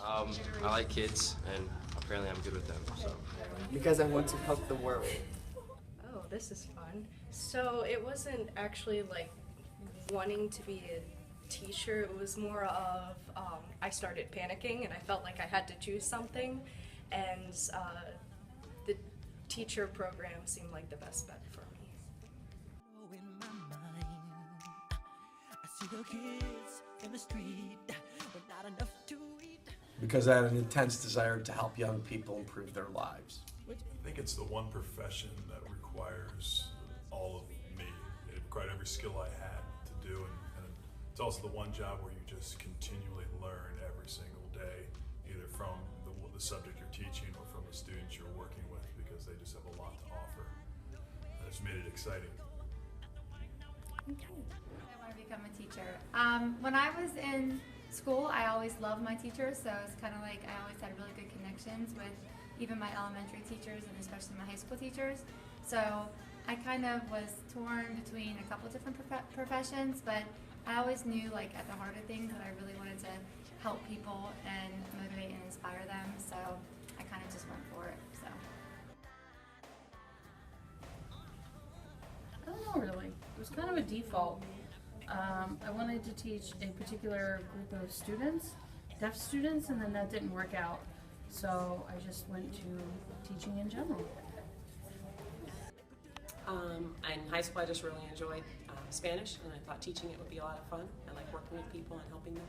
I like kids, and apparently I'm good with them. So Because I want to help the world. Oh, this is fun. So it wasn't actually like wanting to be a teacher. It was more of I started panicking and I felt like I had to choose something, and the teacher program seemed like the best bet for me. In my mind, I see the kids in the street with not enough to eat. Because I had an intense desire to help young people improve their lives. I think it's the one profession that requires all of me. It required every skill I had to do, and it's also the one job where you just continually learn every single day, either from the subject you're teaching or from the students you're working with, because they just have a lot to offer. And it's made it exciting. I want to become a teacher. When I was in school, I always loved my teachers, so it's kind of like I always had really good connections with even my elementary teachers and especially my high school teachers. So I kind of was torn between a couple different professions, but I always knew, like, at the heart of things that I really wanted to help people and motivate and inspire them, so I kind of just went for it. So I don't know really. It was kind of a default. I wanted to teach a particular group of students, deaf students, and then that didn't work out. So I just went to teaching in general. In high school, I just really enjoyed Spanish, and I thought teaching it would be a lot of fun. I like working with people and helping them.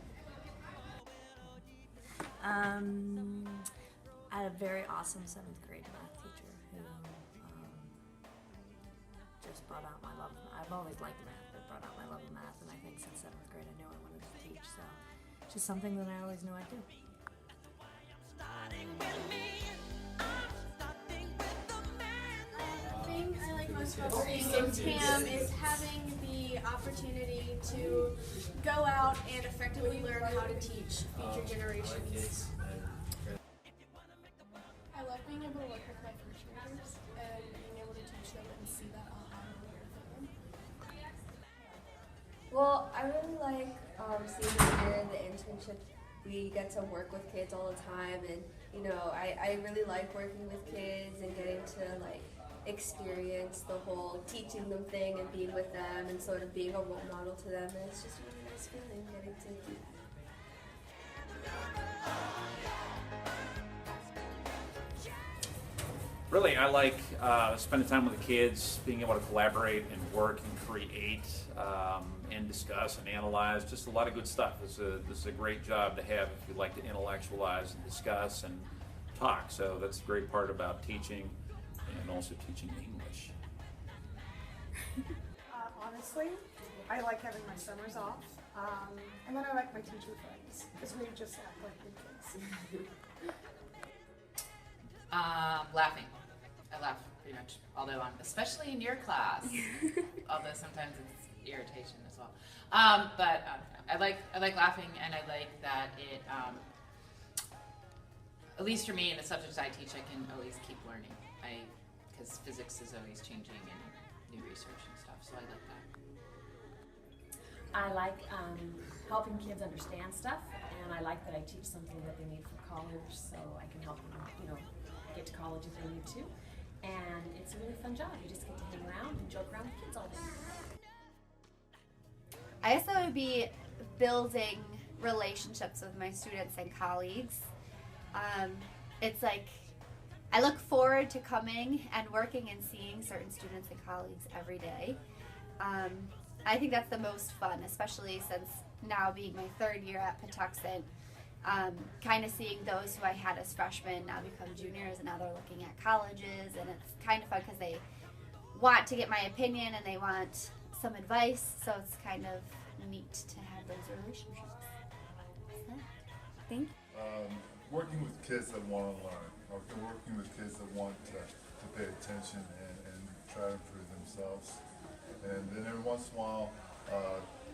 I had a very awesome 7th grade math teacher who just brought out my love. I've always liked math, but brought out my love of math, and I think since 7th grade I knew I wanted to teach, so it's just something that I always knew I'd do. The thing I like most about being in TAM is having the opportunity to go out and effectively learn how to teach future generations. I love being able to work with my first graders and being able to teach them and see that aha moment for them. Well, I really like seeing here the internship. We get to work with kids all the time, and I really like working with kids and getting to like experience the whole teaching them thing and being with them and sort of being a role model to them. And it's just a really nice feeling getting to do that. Really, I like spending time with the kids, being able to collaborate and work and create and discuss and analyze. Just a lot of good stuff. This is a great job to have if you like to intellectualize and discuss and talk. So that's a great part about teaching and also teaching English. Honestly, I like having my summers off. And then I like my teacher friends because we just act like big kids. Laughing. I laugh pretty much all day long, especially in your class. Although sometimes it's irritation as well. But I like laughing, and I like that it, at least for me in the subjects I teach, I can always keep learning. Because physics is always changing and new research and stuff, so I like that. I like helping kids understand stuff, and I like that I teach something that they need for college, so I can help them, get to college if they need to. And it's a really fun job. You just get to hang around and joke around with kids all day. I guess I would be building relationships with my students and colleagues. It's like I look forward to coming and working and seeing certain students and colleagues every day. I think that's the most fun, especially since now being my 3rd year at Patuxent, kind of seeing those who I had as freshmen now become juniors, and now they're looking at colleges, and it's kind of fun because they want to get my opinion and they want some advice, so it's kind of neat to have those relationships. So, thank you. Working with kids that want to learn, or working with kids that want to pay attention and try to improve themselves. And then every once in a while,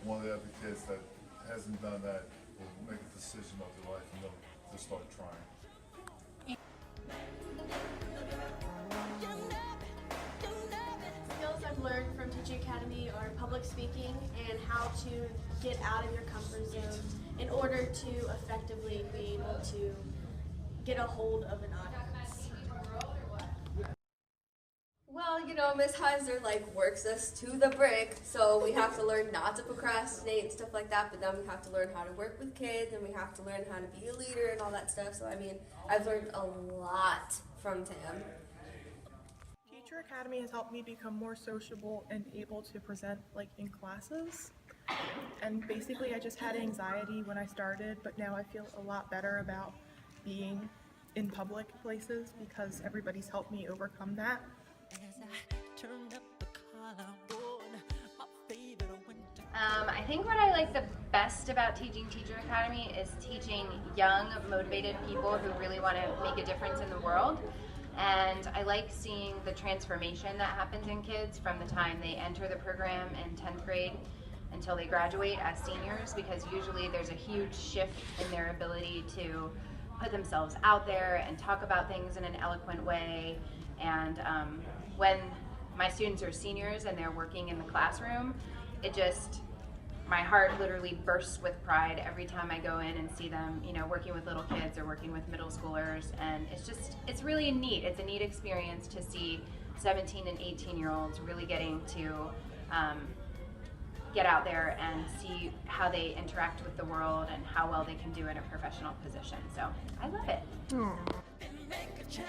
one of the other kids that hasn't done that will make a decision about their life and they'll just start trying. Skills I've learned from Teaching Academy are public speaking and how to get out of your comfort zone in order to effectively be able to get a hold of an audience? Well, you know, Miss Heiser like works us to the brick, so we have to learn not to procrastinate and stuff like that, but then we have to learn how to work with kids and we have to learn how to be a leader and all that stuff. So I mean, I've learned a lot from TAM. Teacher Academy has helped me become more sociable and able to present like in classes. And basically I just had anxiety when I started, but now I feel a lot better about being in public places because everybody's helped me overcome that. I think what I like the best about teaching Teacher Academy is teaching young, motivated people who really want to make a difference in the world. And I like seeing the transformation that happens in kids from the time they enter the program in 10th grade until they graduate as seniors, because usually there's a huge shift in their ability to put themselves out there and talk about things in an eloquent way. And when my students are seniors and they're working in the classroom, my heart literally bursts with pride every time I go in and see them, you know, working with little kids or working with middle schoolers. And it's really neat. It's a neat experience to see 17 and 18-year-olds really getting to get out there and see how they interact with the world and how well they can do in a professional position. So I love it. Make a change.